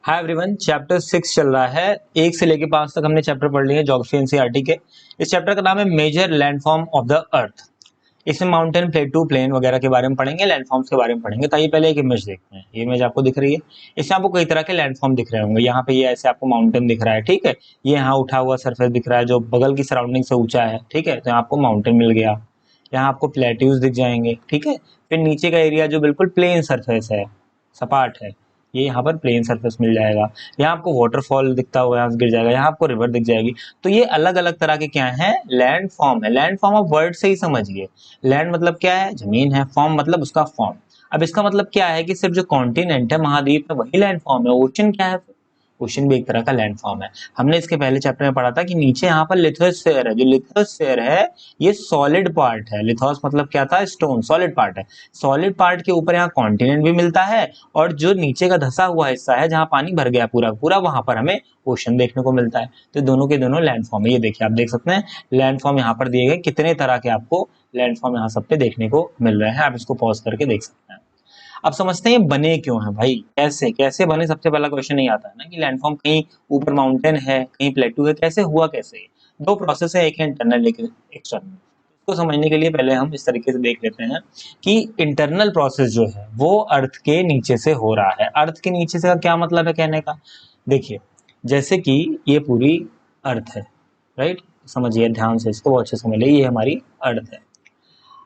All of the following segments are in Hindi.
हाय एवरीवन, चैप्टर 6 चल रहा है। 1 से लेके 5 तक हमने चैप्टर पढ़ लिए हैं ज्योग्राफी एनसीईआरटी के। इस चैप्टर का नाम है major landform of the earth. इसमें माउंटेन, प्लेटू, प्लेन वगैरह के बारे में पढ़ेंगे, लैंडफॉर्म्स के बारे में पढ़ेंगे। तो आइए पहले एक इमेज देखते हैं। ये इमेज आपको दिख रही है, इसमें आपको कई तरह के लैंडफॉर्म दिख रहे होंगे। यहाँ पे ये ऐसे आपको माउंटेन दिख रहा है, ठीक है। ये यहाँ उठा हुआ सरफेस दिख रहा है जो बगल की सराउंडिंग से ऊंचा है, ठीक है। तो यहाँ आपको माउंटेन मिल गया। यहाँ आपको प्लेट्यूज दिख जाएंगे, ठीक है। फिर नीचे का एरिया जो बिल्कुल प्लेन सरफेस है, सपाट है, ये यहाँ पर प्लेन सरफेस मिल जाएगा। यहाँ आपको वाटरफॉल दिखता हुआ यहाँ से गिर जाएगा, यहाँ आपको रिवर दिख जाएगी। तो ये अलग अलग तरह के क्या है, लैंड फॉर्म है। लैंड फॉर्म आप वर्ड से ही समझिए। लैंड मतलब क्या है, जमीन है। फॉर्म मतलब उसका फॉर्म। अब इसका मतलब क्या है कि सिर्फ जो कॉन्टिनेंट है, महाद्वीप है, वही लैंड फॉर्म है। ओशन क्या है, ओशन भी एक तरह का लैंड फॉर्म है। हमने इसके पहले चैप्टर में पढ़ा था कि नीचे यहाँ पर लिथोस्फेयर है। जो लिथोस्फेयर है ये सॉलिड पार्ट है। लिथोस मतलब क्या था, स्टोन, सॉलिड पार्ट है। सॉलिड पार्ट के ऊपर यहाँ कॉन्टिनेंट भी मिलता है, और जो नीचे का धसा हुआ हिस्सा है जहाँ पानी भर गया पूरा पूरा, वहां पर हमें ओशन देखने को मिलता है। तो दोनों के दोनों लैंड फॉर्म है। ये देखिए, आप देख सकते हैं लैंड फॉर्म यहाँ पर दिए गए, कितने तरह के आपको लैंड फॉर्म यहाँ सब पे देखने को मिल रहे हैं। आप इसको पॉज करके देख सकते हैं। अब समझते हैं ये बने क्यों हैं भाई, कैसे कैसे बने। सबसे पहला क्वेश्चन नहीं आता है ना कि लैंडफॉर्म कहीं ऊपर माउंटेन है, कहीं प्लेटू है, कैसे हुआ, कैसे। दो प्रोसेस है, एक है इंटरनल, एक एक्सटर्नल। इसको समझने के लिए पहले हम इस तरीके से देख लेते हैं कि इंटरनल प्रोसेस जो है वो अर्थ के नीचे से हो रहा है। अर्थ के नीचे से का क्या मतलब है कहने का, देखिए जैसे कि ये पूरी अर्थ है, राइट। समझिए ध्यान से, इसको अच्छे से समझ लीजिए, ये हमारी अर्थ है।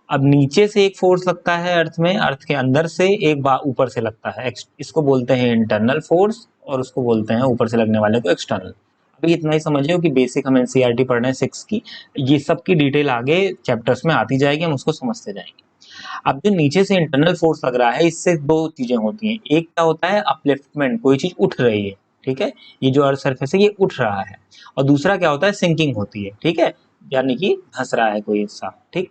अब नीचे से एक फोर्स लगता है अर्थ में, अर्थ के अंदर से एक बार ऊपर से लगता है। इसको बोलते हैं इंटरनल फोर्स, और उसको बोलते हैं ऊपर से लगने वाले को एक्सटर्नल। अभी इतना ही समझिए कि बेसिक हम एनसीईआरटी पढ़ रहे हैं 6 की। ये सब की डिटेल आगे चैप्टर्स में आती जाएगी, हम उसको समझते जाएंगे। अब जो नीचे से इंटरनल फोर्स लग रहा है, इससे दो चीजें होती हैं। एक क्या होता है, अपलिफ्टमेंट, कोई चीज उठ रही है, ठीक है। ये जो अर्थ सरफेस है ये उठ रहा है। और दूसरा क्या होता है, सिंकिंग होती है, ठीक है, यानी कि धंस रहा है कोई हिस्सा, ठीक।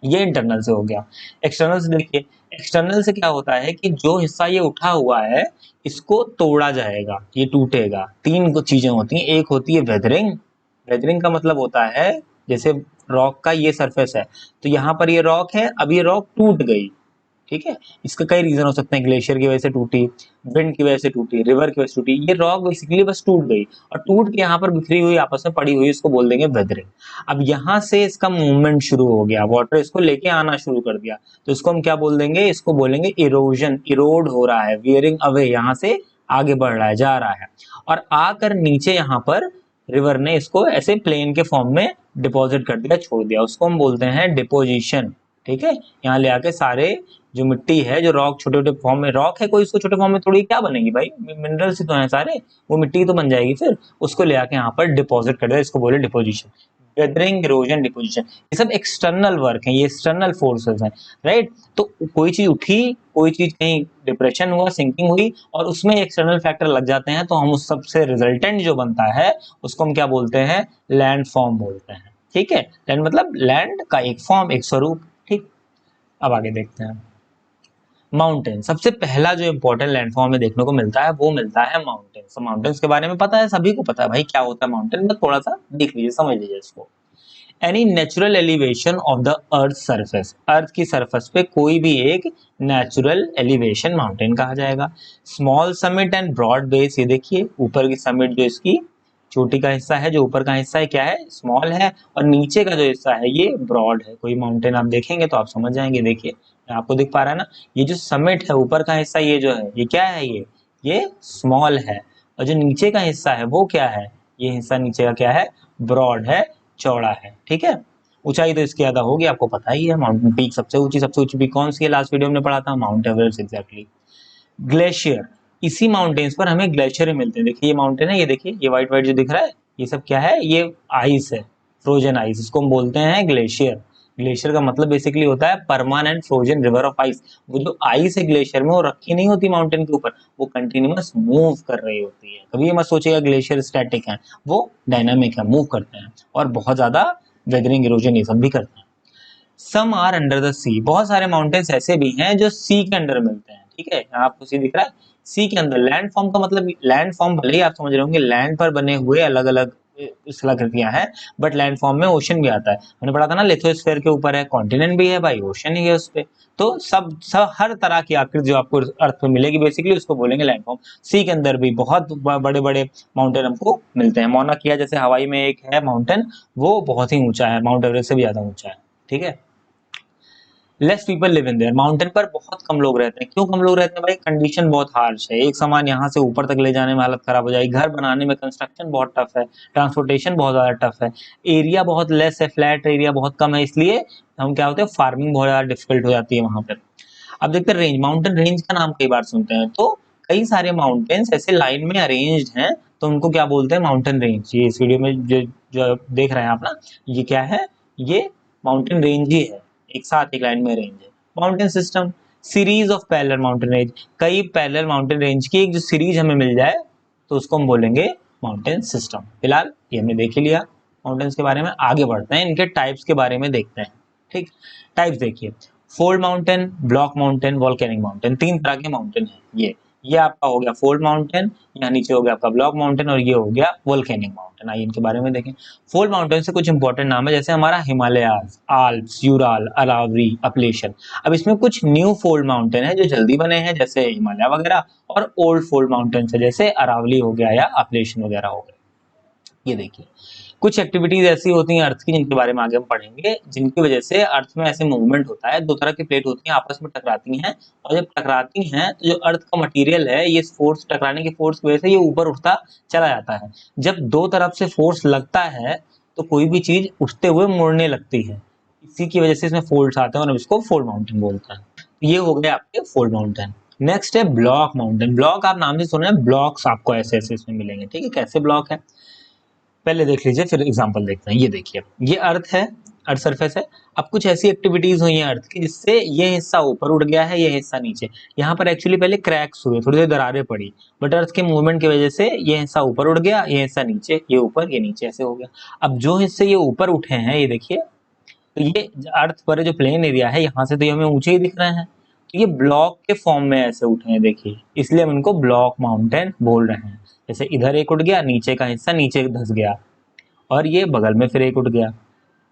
ये इंटरनल से हो गया। एक्सटर्नल से देखिए, एक्सटर्नल से क्या होता है कि जो हिस्सा ये उठा हुआ है इसको तोड़ा जाएगा, ये टूटेगा। तीन चीजें होती हैं, एक होती है वेदरिंग। वेदरिंग का मतलब होता है जैसे रॉक का ये सरफेस है, तो यहाँ पर ये रॉक है, अब ये रॉक टूट गई, ठीक है। इसका कई रीजन हो सकते हैं, ग्लेशियर की वजह से टूटी, विंड की वजह से टूटी, रिवर की वजह से टूटी। ये रॉक बेसिकली बस टूट गई, और टूट के यहाँ पर बिखरी हुई आपस में पड़ी हुई, इसको बोल देंगे वेदरिंग। अब यहाँ से इसका मूवमेंट शुरू हो गया, वाटर इसको लेके आना शुरू कर दिया, तो इसको हम क्या बोल देंगे, इसको बोलेंगे इरोजन। इरोड हो रहा है, वियरिंग अवे, यहाँ से आगे बढ़ रहा है, जा रहा है। और आकर नीचे यहाँ पर रिवर ने इसको ऐसे प्लेन के फॉर्म में डिपॉजिट कर दिया, छोड़ दिया, उसको हम बोलते हैं डिपोजिशन, ठीक है। यहाँ ले आके सारे जो मिट्टी है, जो रॉक, छोटे छोटे फॉर्म में रॉक है, कोई इसको छोटे फॉर्म में थोड़ी क्या बनेगी भाई, मिनरल्स ही तो हैं सारे, वो मिट्टी तो बन जाएगी। फिर उसको ले आके यहाँ पर डिपॉजिट कर दिया, इसको बोले डिपोजिशन। वेदरिंग, इरोजन, डिपोजिशन, ये सब एक्सटर्नल वर्क है, ये एक्सटर्नल फोर्सेस हैं, राइट। तो कोई चीज उठी, कोई चीज कहीं डिप्रेशन हुआ, सिंकिंग हुई, और उसमें एक्सटर्नल फैक्टर लग जाते हैं, तो हम उस सबसे रिजल्टेंट जो बनता है उसको हम क्या बोलते हैं, लैंड फॉर्म बोलते हैं, ठीक है। लैंड मतलब लैंड का एक फॉर्म, एक स्वरूप, ठीक। अब आगे देखते हैं माउंटेन। सबसे पहला जो इंपॉर्टेंट लैंडफॉर्म में देखने को मिलता है वो मिलता है माउंटेन्स। तो माउंटेन्स के बारे में पता है, सभी को पता है भाई क्या होता है माउंटेन, बस थोड़ा सा देख लीजिए, समझ लीजिए इसको। Any natural elevation of the earth surface, earth की सरफेस पे कोई भी एक नेचुरल एलिवेशन माउंटेन कहा जाएगा। Small summit and broad base, ये देखिए ऊपर की समिट जो इसकी चोटी का हिस्सा है, जो ऊपर का हिस्सा है क्या है, स्मॉल है, और नीचे का जो हिस्सा है ये ब्रॉड है। कोई माउंटेन आप देखेंगे तो आप समझ जाएंगे, देखिए आपको दिख पा रहा है ना, ये जो समिट है ऊपर का हिस्सा, ये जो है ये क्या है, ये स्मॉल है। और जो नीचे का हिस्सा है वो क्या है, ये हिस्सा नीचे का क्या है, ब्रॉड है, चौड़ा है, ठीक है। ऊंचाई तो इसकी ज्यादा होगी, आपको पता ही है। माउंटेन पीक सबसे ऊंची पीक कौन सी है, लास्ट वीडियो में पढ़ा था, माउंट एवरेस्ट, एग्जैक्टली। ग्लेशियर, इसी माउंटेन्स पर हमें ग्लेशियर मिलते हैं। देखिए ये माउंटेन है, ये देखिए ये व्हाइट व्हाइट जो दिख रहा है, ये सब क्या है, ये आइस है, फ्रोजन आइस, इसको हम बोलते हैं ग्लेशियर। ग्लेशियर का मतलब बेसिकली होता है permanent frozen river of ice. वो जो आइस है ग्लेशियर में वो रखी नहीं होती माउंटेन के ऊपर, वो कंटिन्यूअस मूव कर रही होती है। कभी ये मत सोचिएगा ग्लेशियर स्टैटिक है, वो डायनामिक है, मूव करते हैं, और बहुत ज्यादा वेदरिंग, इरोजन ये सब भी करते हैं। सम आर अंडर द सी, बहुत सारे माउंटेन्स ऐसे भी हैं जो सी के अंडर मिलते हैं, ठीक है। यहाँ आपको सी दिख रहा है, सी के अंदर। लैंड फॉर्म का मतलब, लैंड फॉर्म भले ही आप समझ रहे होंगे लैंड पर बने हुए अलग अलग स्थलाकृतियां हैं, बट लैंड फॉर्म में ओशन भी आता है। मैंने पढ़ा था ना लिथोस्फीयर के ऊपर है, कॉन्टिनेंट भी है भाई, ओशन ही है उस पे। तो सब हर तरह की आकृति जो आपको अर्थ पे मिलेगी बेसिकली उसको बोलेंगे लैंड फॉर्म। सी के अंदर भी बहुत बड़े बड़े माउंटेन हमको मिलते हैं। मौना किया जैसे हवाई में एक है माउंटेन, वो बहुत ही ऊंचा है, माउंट एवरेस्ट से भी ज्यादा ऊंचा है, ठीक है। Less people live in their, mountain पर बहुत कम लोग रहते हैं। क्यों कम लोग रहते हैं भाई? कंडीशन बहुत हार्श है, एक सामान यहाँ से ऊपर तक ले जाने में हालत खराब हो जाएगी, घर बनाने में कंस्ट्रक्शन बहुत टफ है, ट्रांसपोर्टेशन बहुत ज्यादा टफ है, एरिया बहुत लेस है, फ्लैट एरिया बहुत कम है, इसलिए हम क्या होते हैं, फार्मिंग बहुत ज्यादा डिफिकल्ट हो जाती है वहां पर। अब देखते हैं रेंज, माउंटेन रेंज का नाम कई बार सुनते हैं, तो कई सारे माउंटेन्स ऐसे लाइन में अरेंज्ड हैं, तो उनको क्या बोलते हैं, माउंटेन रेंज। ये इस वीडियो में जो देख रहे हैं आप ना, ये क्या है, ये माउंटेन रेंज ही है, एक साथ एक लाइन में रेंज है। Mountain system, series of parallel mountain range, कई पैरेलल माउंटेन रेंज की एक जो सीरीज हमें मिल जाए तो उसको हम बोलेंगे माउंटेन सिस्टम। फिलहाल ये हमने देख ही लिया माउंटेन्स के बारे में, आगे बढ़ते हैं, इनके टाइप्स के बारे में देखते हैं। ठीक, टाइप्स देखिए, fold mountain, block mountain, volcanic mountain, तीन तरह के माउंटेन है। ये आपका हो गया फोल्ड माउंटेन, यहाँ नीचे हो गया आपका ब्लॉक माउंटेन, और ये हो गया वॉल्केनिक माउंटेन। आइए इनके बारे में देखें। फोल्ड माउंटेन से कुछ इंपॉर्टेंट नाम है, जैसे हमारा हिमालयाज, आल्प्स, यूराल, अरावली, अपलेशन। अब इसमें कुछ न्यू फोल्ड माउंटेन है जो जल्दी बने हैं, जैसे हिमालय वगैरह, और ओल्ड फोल्ड माउंटेन है जैसे अरावली हो गया या अपलेशन वगैरह हो गया। ये देखिए, कुछ एक्टिविटीज ऐसी होती हैं अर्थ की जिनके बारे में आगे हम पढ़ेंगे, जिनकी वजह से अर्थ में ऐसे मूवमेंट होता है, दो तरह की प्लेट होती हैं आपस में टकराती हैं, और जब टकराती हैं तो जो अर्थ का मटेरियल है, ये फोर्स, टकराने की फोर्स की वजह से ये ऊपर उठता चला जाता है। जब दो तरफ से फोर्स लगता है तो कोई भी चीज उठते हुए मुड़ने लगती है, इसी की वजह से इसमें फोल्ड्स आते हैं और इसको फोल्ड माउंटेन बोलते हैं। ये हो गए आपके फोल्ड माउंटेन। नेक्स्ट है ब्लॉक माउंटेन। ब्लॉक आप नाम से सुन रहे हैं, ब्लॉक्स आपको ऐसे ऐसे इसमें मिलेंगे, ठीक है। कैसे ब्लॉक है पहले देख लीजिए, फिर एग्जांपल देखते हैं। ये देखिए, ये अर्थ है, अर्थ सरफेस है। अब कुछ ऐसी एक्टिविटीज हुई हैं अर्थ की जिससे ये हिस्सा ऊपर उठ गया है, ये हिस्सा नीचे। यहाँ पर एक्चुअली पहले क्रैक्स हुए, थोड़ी देर दरारें पड़ी, बट अर्थ के मूवमेंट की वजह से ये हिस्सा ऊपर उठ गया, ये हिस्सा नीचे, ये ऊपर, ये नीचे, ऐसे हो गया। अब जो हिस्से ये ऊपर उठे हैं, ये देखिए, तो ये अर्थ पर जो प्लेन एरिया है, यहाँ से तो ये हमें ऊंचे ही दिख रहे हैं, तो ये ब्लॉक के फॉर्म में ऐसे उठे हैं, देखिए, इसलिए हम इनको ब्लॉक माउंटेन बोल रहे हैं। जैसे इधर एक उठ गया, नीचे का हिस्सा नीचे धंस गया, और ये बगल में फिर एक उठ गया।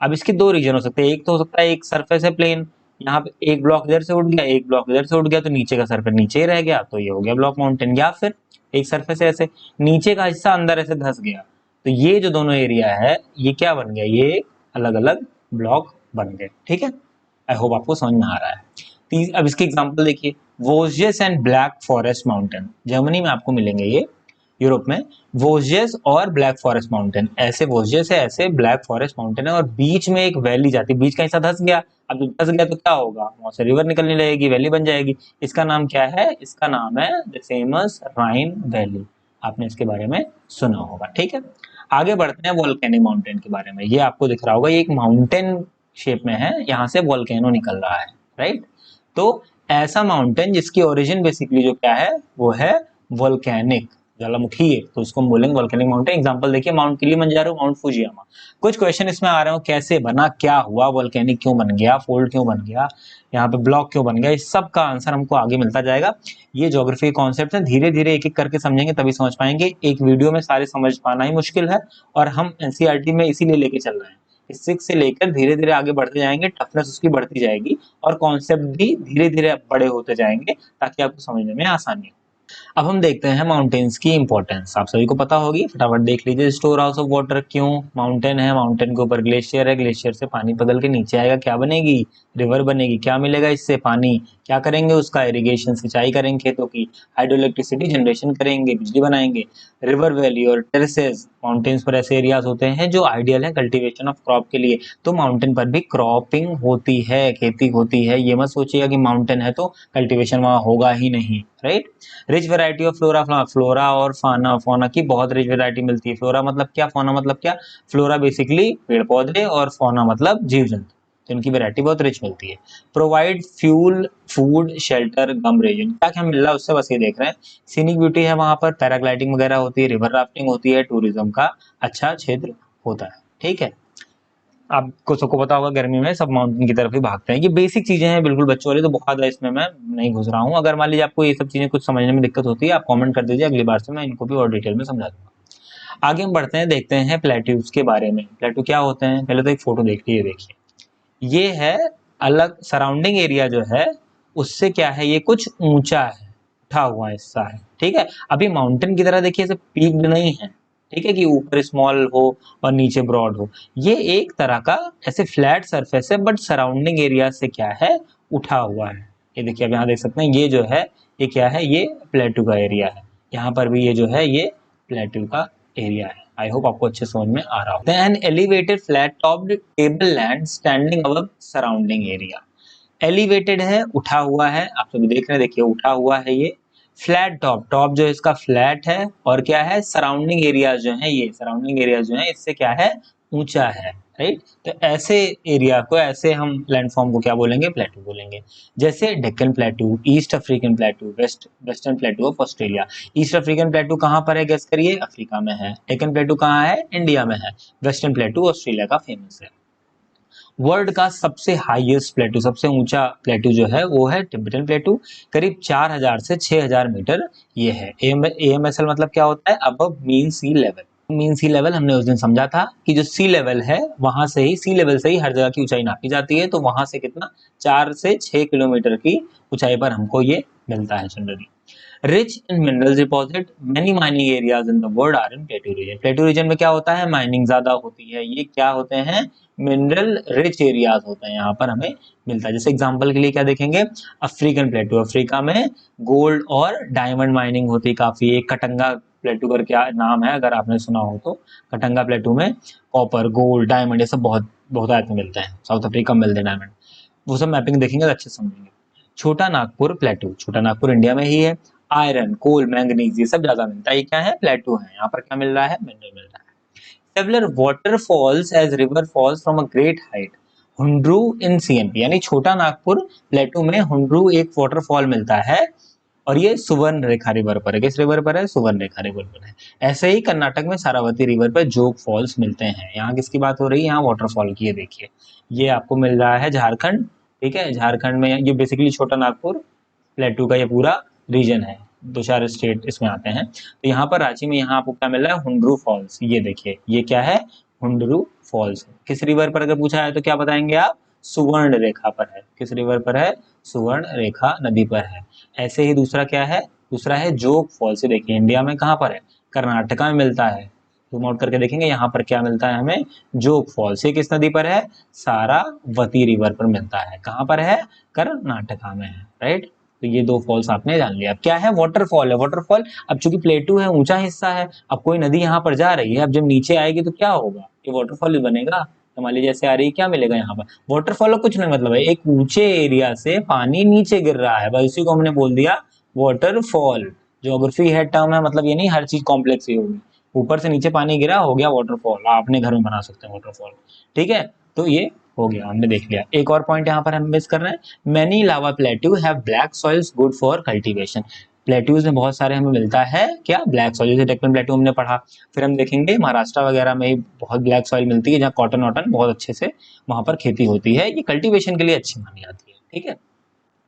अब इसके दो रीजन हो सकते हैं, एक तो हो सकता है एक सरफेस है प्लेन, यहाँ पे एक ब्लॉक इधर से उठ गया, एक ब्लॉक इधर से उठ गया, तो नीचे का सरफेस नीचे ही रह गया, तो ये हो गया ब्लॉक माउंटेन। या फिर एक सरफेस है ऐसे, नीचे का हिस्सा अंदर ऐसे धंस गया, तो ये जो दोनों एरिया है ये क्या बन गया, ये अलग अलग ब्लॉक बन गए, ठीक है। आई होप आपको समझ में आ रहा है। अब इसके एग्जाम्पल देखिए, Vosges and Black Forest mountain, Germany में आपको मिलेंगे ये, यूरोप में। वोस्जेस और ब्लैक फॉरेस्ट माउंटेन, ऐसे वोस्जेस है, ऐसे ब्लैक फॉरेस्ट माउंटेन है, और बीच में एक वैली जाती है, बीच का हिस्सा धंस गया। अब जब धंस गया तो क्या होगा, वहां से रिवर निकलने लगेगी, वैली बन जाएगी। इसका नाम क्या है, इसका नाम है द फेमस राइन वैली। आपने इसके बारे में सुना होगा, ठीक है। आगे बढ़ते हैं वोल्केनिक माउंटेन के बारे में। ये आपको दिख रहा होगा, ये एक माउंटेन शेप में है, यहाँ से वोल्केनो निकल रहा है, राइट। तो ऐसा माउंटेन जिसकी ओरिजिन बेसिकली जो क्या है, वो है वोल्केनिक, ज्वालामुखी है, तो उसको हम बोलेंगे वोल्केनिक माउंटेन। एग्जांपल देखिए, माउंट किलिमंजारो, माउंट फुजियामा। कुछ क्वेश्चन इसमें आ रहे हो, कैसे बना, क्या हुआ, वोल्केनिक क्यों बन गया, फोल्ड क्यों बन गया, यहाँ पे ब्लॉक क्यों बन गया, इस सब का आंसर हमको आगे मिलता जाएगा। ये ज्योग्राफी के कॉन्सेप्ट है, धीरे धीरे एक एक करके समझेंगे तभी समझ पाएंगे, एक वीडियो में सारे समझ पाना ही मुश्किल है, और हम एनसीईआरटी में इसीलिए लेके चल रहे हैं। इस 6 से लेकर धीरे धीरे आगे बढ़ते जाएंगे, टफनेस उसकी बढ़ती जाएगी, और कॉन्सेप्ट भी धीरे धीरे बड़े होते जाएंगे, ताकि आपको समझने में आसानी हो। अब हम देखते हैं माउंटेन्स की इंपॉर्टेंस, आप सभी को पता होगी, फटाफट देख लीजिए। स्टोर हाउस ऑफ वाटर, क्यों, माउंटेन है, माउंटेन के ऊपर ग्लेशियर है, ग्लेशियर से पानी पिघल के नीचे आएगा, क्या बनेगी, रिवर बनेगी, क्या मिलेगा इससे, पानी, क्या करेंगे उसका, इरिगेशन, सिंचाई करेंगे खेतों की, हाइड्रो इलेक्ट्रिसिटी जनरेशन करेंगे, बिजली बनाएंगे। रिवर वैली और टेरेसेस, माउंटेन्स पर ऐसे एरियाज होते हैं जो आइडियल है कल्टीवेशन ऑफ क्रॉप के लिए, तो माउंटेन पर भी क्रॉपिंग होती है, खेती होती है। ये मत सोचिएगा कि माउंटेन है तो कल्टीवेशन वहां होगा ही नहीं, right. Rich variety of flora, flora और फाना, फाना की बहुत रिच वैरायटी मिलती है। फ्लोरा मतलब क्या, फाना मतलब क्या, फ्लोरा बेसिकली पेड़ पौधे, और फाना मतलब जीव जंतु, तो इनकी वैरायटी बहुत रिच मिलती है। प्रोवाइड फ्यूल, फूड, शेल्टर, गम रीजन, क्या क्या मिल रहा है उससे बस ये देख रहे हैं। सीनिक ब्यूटी है वहां पर, पैराग्लाइडिंग वगैरह होती है, रिवर राफ्टिंग होती है, टूरिज्म का अच्छा क्षेत्र होता है, ठीक है। आपको सबको पता होगा गर्मी में सब माउंटेन की तरफ ही भागते हैं। ये बेसिक चीजें हैं बिल्कुल बच्चों वाली, तो बहुत है इसमें मैं नहीं घुस रहा हूँ। अगर मान लीजिए आपको ये सब चीजें कुछ समझने में दिक्कत होती है, आप कमेंट कर दीजिए, अगली बार से मैं इनको भी और डिटेल में समझा दूंगा। आगे हम बढ़ते हैं, देखते हैं प्लेट्यूज के बारे में। प्लेट्यू क्या होते हैं, पहले तो एक फोटो देख लीजिए। देखिए ये है अलग सराउंडिंग एरिया जो है उससे क्या है, ये कुछ ऊंचा है, उठा हुआ हिस्सा है, ठीक है। अभी माउंटेन की तरह देखिए ऐसे पीक्ड नहीं है, ठीक है, कि ऊपर स्मॉल हो और नीचे ब्रॉड हो। ये एक तरह का ऐसे फ्लैट सरफेस है, बट सराउंडिंग एरिया से क्या है, उठा हुआ है। ये देखिए, अब यहाँ देख सकते हैं, ये जो है ये क्या है, ये प्लेट्यू का एरिया है। यहाँ पर भी ये जो है ये प्लेट्यू का एरिया है। आई होप आपको अच्छे समझ में आ रहा हो। An elevated flat topped table land standing above surrounding area. Elevated है, उठा हुआ है, आप सभी देख रहे हैं, देखिए उठा हुआ है ये। फ्लैट टॉप, टॉप जो है इसका फ्लैट है, और क्या है, सराउंडिंग एरिया जो है, ये सराउंडिंग एरिया जो है इससे क्या है, ऊंचा है, राइट। तो ऐसे एरिया को, ऐसे हम लैंडफॉर्म को क्या बोलेंगे, प्लेट्यू बोलेंगे। जैसे Deccan plateau, east African plateau, western plateau of Australia. East African plateau कहाँ पर है, गेस करिए, अफ्रीका में है। डेक्कन प्लेट्यू कहाँ है, इंडिया में है। वेस्टर्न प्लेट्यू ऑस्ट्रेलिया का फेमस है। वर्ल्ड का सबसे हाईएस्ट प्लेट्यू, सबसे ऊंचा प्लेट्यू जो है वो है टिबेटन प्लेट्यू, करीब 4000 से 6000 मीटर ये है। AMSL मतलब क्या होता है, अबव मीन सी लेवल। मीन सी लेवल हमने उस दिन समझा था कि जो सी लेवल है वहां से ही, सी लेवल से ही हर जगह की ऊंचाई नापी जाती है, तो वहां से कितना, 4 से 6 किलोमीटर की ऊंचाई पर हमको ये मिलता है generally. Rich in mineral deposit, many mining areas in the world are in plateau region. Plateau region में क्या होता है, माइनिंग ज्यादा होती है। ये क्या होते हैं, मिनरल रिच एरियाज होते हैं, यहाँ पर हमें मिलता है। जैसे एग्जांपल के लिए क्या देखेंगे, अफ्रीकन प्लेट्यू, अफ्रीका में गोल्ड और डायमंड माइनिंग होती है काफी। एक कटंगा प्लेट्यू कर क्या नाम है, अगर आपने सुना हो तो। कटंगा प्लेट्यू में कॉपर, गोल्ड, डायमंड ये सब बहुत बहुत आयत में मिलते हैं। साउथ अफ्रीका में मिलते हैं डायमंड, वो सब मैपिंग देखेंगे तो अच्छे समझेंगे। छोटा नागपुर प्लेट्यू, छोटा नागपुर इंडिया में ही है। आयरन, कोल, मैंगनीज ये सब ज्यादा मिलता है। ये क्या है, प्लेट्यू है। यहाँ पर क्या मिल रहा है, मिनरल मिल रहा है। Several waterfalls as river falls from a great height, Hundru in CMP, यानी छोटा नागपुर प्लेट्यू में हुंड्रू एक वाटरफॉल मिलता है, और ये सुवर्ण रेखा रिवर पर है। किस रिवर पर है, सुवर्ण रेखा रिवर पर है। ऐसे ही कर्नाटक में सारावती रिवर पर जोग फॉल्स मिलते हैं। यहाँ किसकी बात हो रही है, यहाँ वाटरफॉल की है। देखिए ये आपको मिल रहा है झारखंड, ठीक है, झारखंड में। ये बेसिकली छोटा नागपुर प्लेट्यू का ये पूरा रीजन है, 2-4 स्टेट इसमें आते हैं। तो यहाँ पर रांची में यहाँ आपको क्या मिल रहा है, हुंड्रू फॉल्स। ये देखिए ये क्या है, हुंड्रू फॉल्स। किस रिवर पर अगर पूछा है तो क्या बताएंगे आप, सुवर्ण रेखा पर है। किस रिवर पर है, सुवर्ण रेखा नदी पर है। ऐसे ही दूसरा क्या है, दूसरा है जोग फॉल्स। ये देखिए इंडिया में कहाँ पर है, कर्नाटका में मिलता है। जूम आउट करके देखेंगे यहाँ पर क्या मिलता है हमें, जोग फॉल्स। ये किस नदी पर है, सारावती रिवर पर मिलता है। कहाँ पर है, कर्नाटका में है, राइट। तो ये दो फॉल्स आपने जान लिया। अब क्या है, वाटरफॉल है। वाटरफॉल, अब चूंकि प्लेटू है, ऊंचा हिस्सा है, अब कोई नदी यहाँ पर जा रही है, अब जब नीचे आएगी तो क्या होगा, ये वाटरफॉल ही बनेगा। हमारी जैसे आ रही है, क्या मिलेगा यहाँ पर, वाटरफॉल। कुछ नहीं मतलब है, एक ऊंचे एरिया से पानी नीचे गिर रहा है, बस इसी को हमने बोल दिया वाटरफॉल। ज्योग्राफी है टर्म है, मतलब ये नहीं हर चीज कॉम्प्लेक्स ही होगी। ऊपर से नीचे पानी गिरा, हो गया वाटरफॉल। आप अपने घर में बना सकते हैं वाटरफॉल, ठीक है। तो ये हो गया, हमने देख लिया। एक और पॉइंट यहाँ पर हम मिस कर रहे हैं, many lava plateau have black soils good for cultivation. Plateaus में बहुत सारे हमें मिलता है क्या, ब्लैक सॉइल। जैसे डेक्कन प्लेट्यू हमने पढ़ा, फिर हम देखेंगे महाराष्ट्र वगैरह में ही बहुत ब्लैक सॉइल मिलती है, जहाँ कॉटन वॉटन बहुत अच्छे से वहां पर खेती होती है। ये कल्टीवेशन के लिए अच्छी मानी जाती है, ठीक है।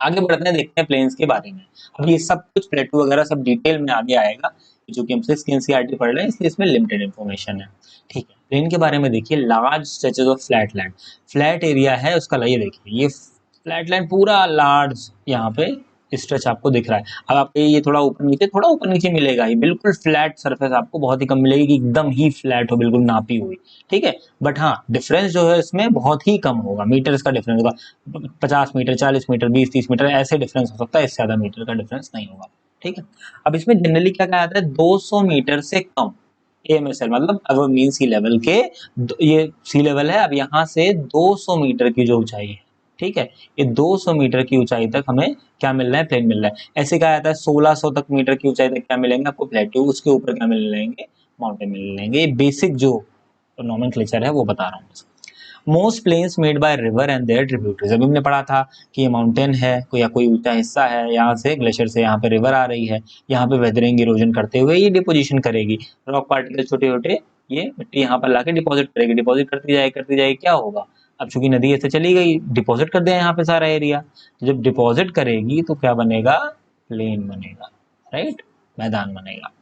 आगे बढ़ते हैं, देखते हैं प्लेन्स के बारे में। अब ये सब कुछ प्लेट्यू वगैरह सब डिटेल में आगे आएगा, जो कि हमसे NCERT पढ़ रहे हैं, इसलिए इसमें लिमिटेड इन्फॉर्मेशन है, ठीक है। प्लेन के बारे में देखिए, large stretches of flat land, flat area है उसका। ये देखिए ये फ्लैट लैंड पूरा लार्ज यहाँ पे स्ट्रेच आपको दिख रहा है। अब आपको ये थोड़ा ऊपर नीचे मिलेगा, ही बिल्कुल फ्लैट सरफेस आपको बहुत ही कम मिलेगी कि एकदम ही फ्लैट हो, बिल्कुल नापी हुई, ठीक है। बट हाँ, डिफरेंस जो है इसमें बहुत ही कम होगा, मीटर्स का डिफरेंस होगा, 50 मीटर, 40 मीटर, 20-30 मीटर ऐसे डिफरेंस हो सकता है, इससे ज्यादा मीटर का डिफरेंस नहीं होगा, ठीक है। अब इसमें जनरली क्या कहा जाता है, 200 मीटर से कम AMSL मतलब अब मीन सी लेवल के, ये सी लेवल है, अब यहाँ से 200 मीटर की जो ऊंचाई है, ठीक है, ये 200 मीटर की ऊंचाई तक हमें क्या मिल रहा है, प्लेन मिल रहा है। ऐसे कहा जाता है 1600 तक मीटर की ऊंचाई तक क्या मिलेंगे आपको, प्लेट्यू। उसके ऊपर क्या मिल लेंगे, माउंटेन मिल लेंगे। ये बेसिक जो नोमेनक्लेचर है वो बता रहा हूँ। Most plains made by river and their tributaries, अभी हमने पढ़ा था कि ये माउंटेन है या कोई ऊंचा हिस्सा है, यहाँ से ग्लेशियर से यहाँ पे रिवर आ रही है, यहाँ पे वेदरिंग इरोजन करते हुए ये डिपोजिशन करेगी, रॉक पार्टिकल छोटे छोटे ये मिट्टी यहाँ पर लाके डिपॉजिट करेगी, डिपॉजिट करती जाएगी, क्या होगा, अब चूंकि नदी ऐसे चली गई, डिपॉजिट कर दिया यहाँ पे सारा एरिया, तो जब डिपॉजिट करेगी तो क्या बनेगा, प्लेन बनेगा, राइट, मैदान बनेगा।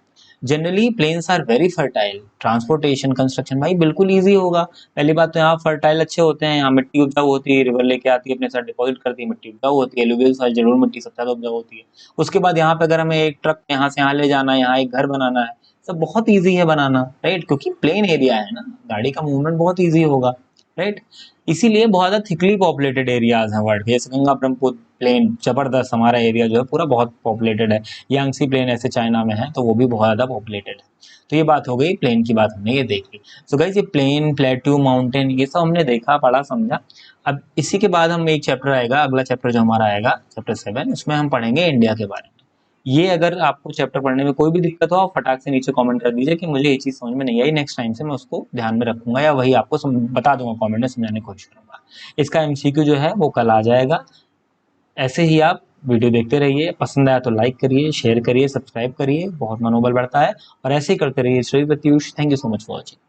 Generally plains are very fertile, transportation construction भाई बिल्कुल ईजी होगा। पहली बात तो यहाँ फर्टाइल अच्छे होते हैं, यहाँ मिट्टी उपजाऊ होती है, रिवर लेके आती है अपने साथ डिपॉजिट करती है, मिट्टी उपजाऊ होती है, एलुवियल सॉइल जरूर मिट्टी सबसे ज्यादा उपजाऊ होती है। उसके बाद यहाँ पे अगर हमें एक ट्रक यहाँ से यहाँ ले जाना है, यहाँ एक घर बनाना है, सब बहुत ईजी है बनाना, राइट, क्योंकि प्लेन एरिया है ना, गाड़ी का मूवमेंट बहुत ईजी होगा, राइट। इसीलिए बहुत ज्यादा थिकली पॉपुलेटेड एरियाज हैं वर्ल्ड के, जैसे गंगा ब्रह्मपुत्र प्लेन जबरदस्त, हमारा एरिया जो है पूरा बहुत पॉपुलेटेड है। यांगसी प्लेन ऐसे चाइना में है तो वो भी बहुत ज्यादा पॉपुलेटेड है। तो ये बात हो गई प्लेन की, बात हमने ये देख ली। सो गाइस ये प्लेन, प्लेट्यू, माउंटेन ये सब हमने देखा, पढ़ा, समझा। अब इसी के बाद हम एक चैप्टर आएगा, अगला चैप्टर जो हमारा आएगा चैप्टर 7, उसमें हम पढ़ेंगे इंडिया के बारे में। ये अगर आपको चैप्टर पढ़ने में कोई भी दिक्कत हो, आप फटाक से नीचे कमेंट कर दीजिए कि मुझे ये चीज़ समझ में नहीं आई, नेक्स्ट टाइम से मैं उसको ध्यान में रखूंगा या वही आपको बता दूंगा, कमेंट में समझाने की कोशिश करूंगा। इसका एमसीक्यू जो है वो कल आ जाएगा। ऐसे ही आप वीडियो देखते रहिए, पसंद आया तो लाइक करिए, शेयर करिए, सब्सक्राइब करिए, बहुत मनोबल बढ़ता है। और ऐसे ही करते रहिए। Shri Pratyush, thank you so much for watching.